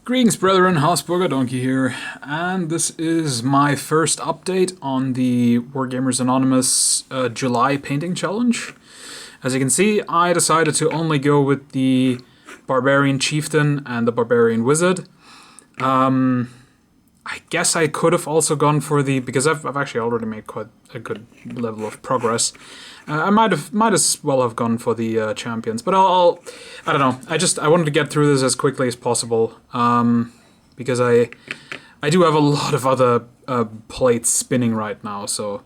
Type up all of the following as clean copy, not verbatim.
Greetings, brethren. Hausburger Donkey here, and this is my first update on the Wargamers Anonymous July Painting Challenge. As you can see, I decided to only go with the Barbarian Chieftain and the Barbarian Wizard. I guess I could have also gone for the, because I've actually already made quite a good level of progress. I might as well have gone for the champions, but I don't know. I wanted to get through this as quickly as possible, because I do have a lot of other plates spinning right now. So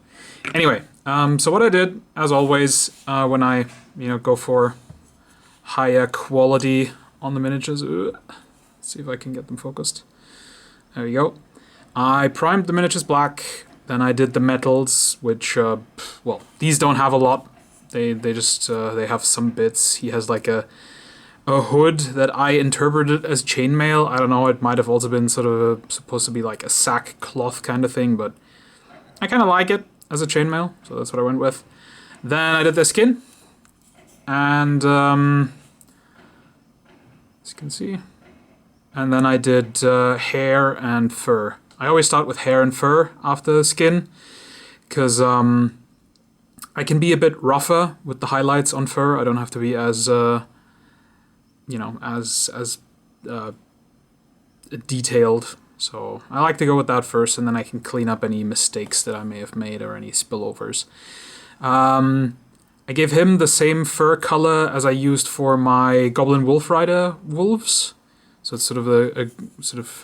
anyway, so what I did, as always, when I go for higher quality on the miniatures, let's see if I can get them focused. There we go. I primed the miniatures black, then I did the metals, which, well, these don't have a lot. They just, they have some bits. He has like a hood that I interpreted as chainmail. I don't know, it might have also been sort of supposed to be like a sack cloth kind of thing, but I kind of like it as a chainmail, so that's what I went with. Then I did the skin, and, as you can see, and then I did hair and fur. I always start with hair and fur after skin, because I can be a bit rougher with the highlights on fur. I don't have to be as, as detailed. So I like to go with that first, and then I can clean up any mistakes that I may have made or any spillovers. I gave him the same fur color as I used for my Goblin Wolf Rider wolves. So it's sort of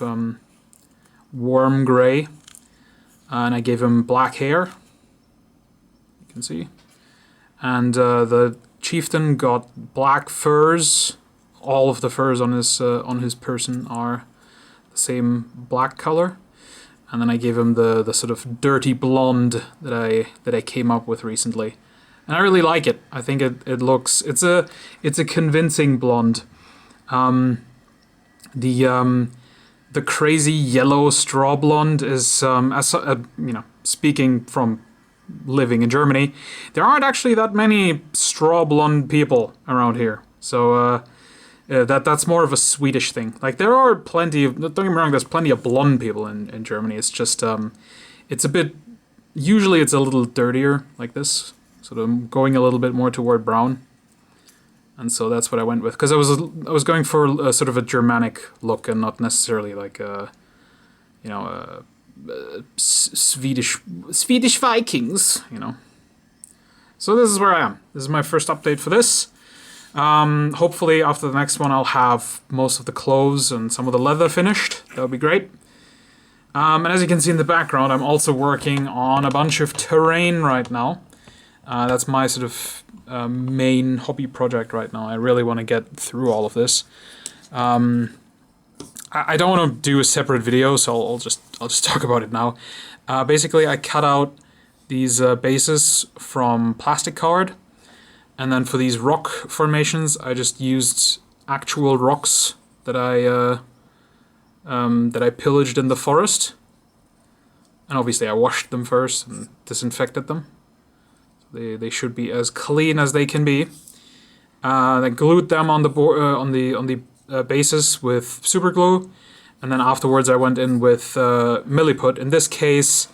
a warm gray, and I gave him black hair, you can see, and the chieftain got black furs. All of the furs on his person are the same black color, and then I gave him the sort of dirty blonde that I came up with recently, and I really like it. I think it looks, it's a convincing blonde. The crazy yellow straw blonde is, speaking from living in Germany, there aren't actually that many straw blonde people around here. So that's more of a Swedish thing. Like, there are plenty of, don't get me wrong, there's plenty of blonde people in Germany. It's just, it's a bit, usually it's a little dirtier like this, sort of going a little bit more toward brown. And so that's what I went with, because I was going for a sort of a Germanic look and not necessarily like a, Swedish Vikings, So this is where I am. This is my first update for this. Hopefully after the next one I'll have most of the clothes and some of the leather finished. That would be great. And as you can see in the background, I'm also working on a bunch of terrain right now. That's my sort of main hobby project right now. I really want to get through all of this. I don't want to do a separate video, so I'll just talk about it now. Basically, I cut out these bases from plastic card, and then for these rock formations, I just used actual rocks that I pillaged in the forest, and obviously I washed them first and disinfected them. They should be as clean as they can be. Then glued them on the bases with super glue, and then afterwards I went in with milliput. In this case,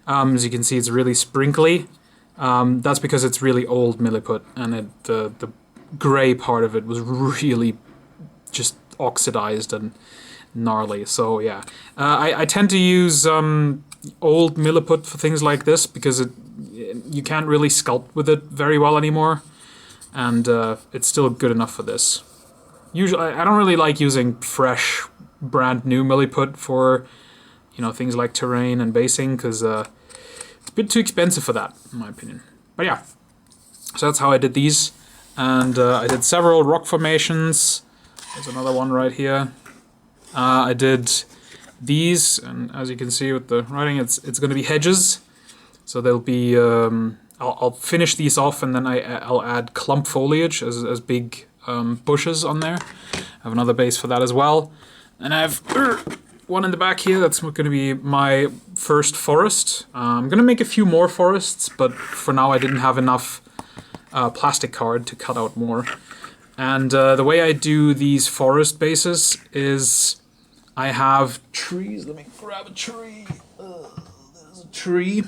as you can see, it's really sprinkly. That's because it's really old milliput, and the gray part of it was really just oxidized and gnarly. So yeah, I tend to use old milliput for things like this because you can't really sculpt with it very well anymore, and it's still good enough for this. Usually, I don't really like using fresh, brand new milliput for, things like terrain and basing, because it's a bit too expensive for that, in my opinion. But yeah, so that's how I did these, and I did several rock formations. There's another one right here. I did these, and as you can see with the writing, it's going to be hedges. So they'll be, I'll finish these off, and then I'll add clump foliage as big bushes on there. I have another base for that as well. And I have one in the back here, that's going to be my first forest. I'm going to make a few more forests, but for now I didn't have enough plastic card to cut out more. And the way I do these forest bases is I have trees. Let me grab a tree. There's a tree.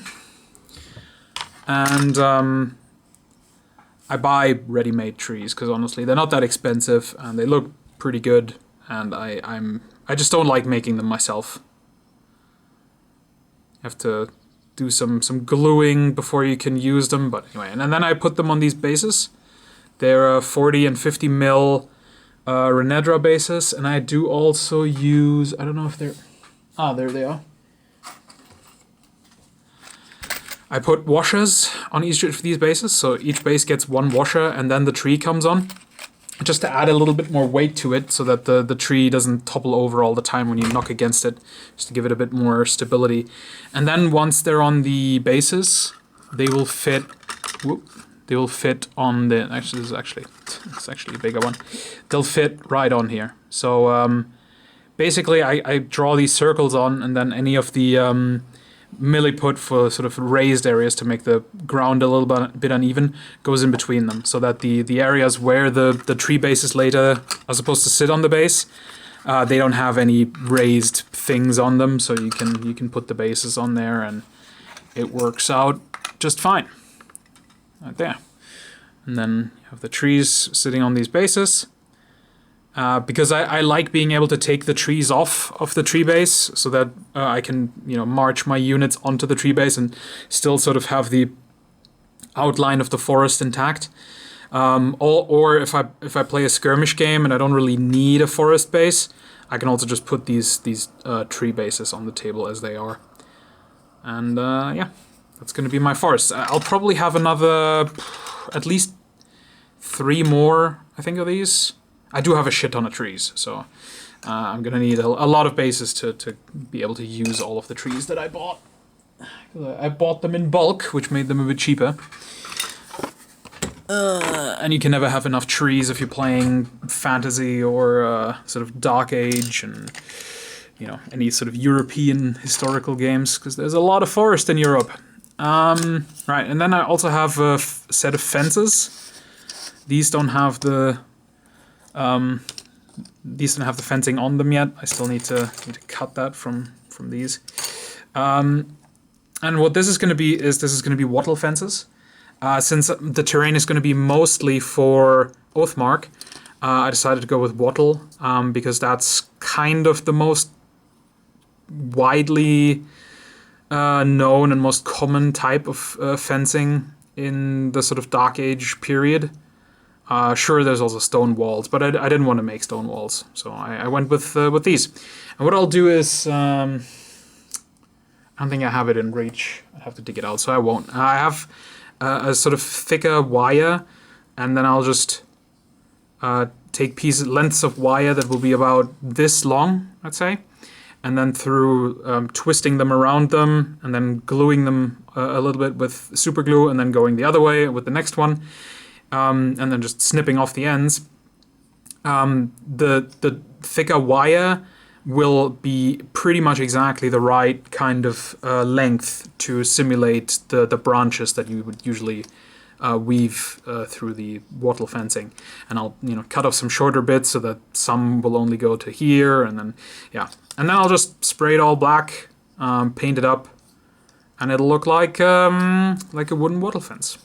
And I buy ready-made trees because honestly they're not that expensive and they look pretty good, and I just don't like making them myself. You have to do some gluing before you can use them, but anyway, and then I put them on these bases. They're 40 and 50 mil Renedra bases, and I do also use, I don't know if they're, there they are. I put washers on each of these bases, so each base gets one washer and then the tree comes on. Just to add a little bit more weight to it so that the tree doesn't topple over all the time when you knock against it, just to give it a bit more stability. And then once they're on the bases, they will fit, on the, actually it's actually a bigger one. They'll fit right on here. So basically I draw these circles on, and then any of the milliput for sort of raised areas to make the ground a little bit uneven goes in between them, so that the areas where the tree bases later are supposed to sit on the base, they don't have any raised things on them, so you can put the bases on there and it works out just fine. Right there. And then you have the trees sitting on these bases. Because I like being able to take the trees off of the tree base so that I can, march my units onto the tree base and still sort of have the outline of the forest intact. Or if I play a skirmish game and I don't really need a forest base, I can also just put these tree bases on the table as they are. And yeah, that's going to be my forest. I'll probably have another, at least 3 more, I think, of these. I do have a shit ton of trees, so I'm going to need a lot of bases to be able to use all of the trees that I bought. I bought them in bulk, which made them a bit cheaper. And you can never have enough trees if you're playing fantasy or sort of Dark Age and any sort of European historical games, because there's a lot of forest in Europe. Right, and then I also have a set of fences. These don't have the fencing on them yet. I still need to cut that from these. And what this is going to be is wattle fences. Since the terrain is going to be mostly for Oathmark, I decided to go with wattle because that's kind of the most widely known and most common type of fencing in the sort of Dark Age period. Sure, there's also stone walls, but I didn't want to make stone walls, so I went with these. And what I'll do is, I don't think I have it in reach. I'd have to dig it out, so I won't. I have a sort of thicker wire, and then I'll just take lengths of wire that will be about this long, let's say, and then through twisting them around them, and then gluing them a little bit with super glue, and then going the other way with the next one. And then just snipping off the ends. The thicker wire will be pretty much exactly the right kind of length to simulate the branches that you would usually weave through the wattle fencing. And I'll cut off some shorter bits so that some will only go to here, and then and then I'll just spray it all black, paint it up, and it'll look like a wooden wattle fence.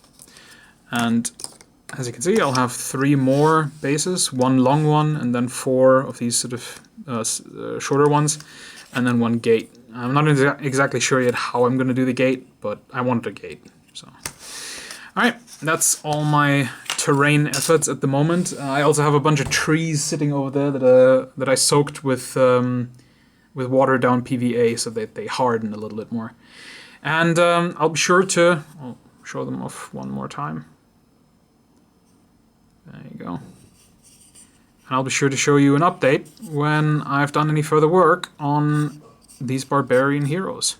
And as you can see, I'll have 3 more bases, 1 long one, and then 4 of these sort of shorter ones, and then 1 gate. I'm not exactly sure yet how I'm going to do the gate, but I wanted a gate. So, all right, that's all my terrain efforts at the moment. I also have a bunch of trees sitting over there that I soaked with watered down PVA so that they harden a little bit more. And I'll be sure to show them off one more time. There you go. And I'll be sure to show you an update when I've done any further work on these barbarian heroes.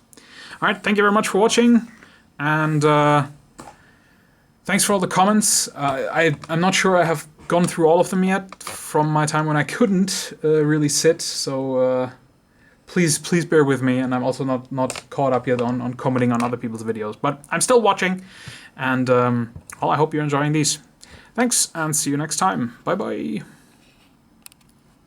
Alright, thank you very much for watching, and thanks for all the comments. I'm not sure I have gone through all of them yet from my time when I couldn't really sit, so please bear with me, and I'm also not caught up yet on commenting on other people's videos, but I'm still watching, and I hope you're enjoying these. Thanks, and see you next time. Bye-bye.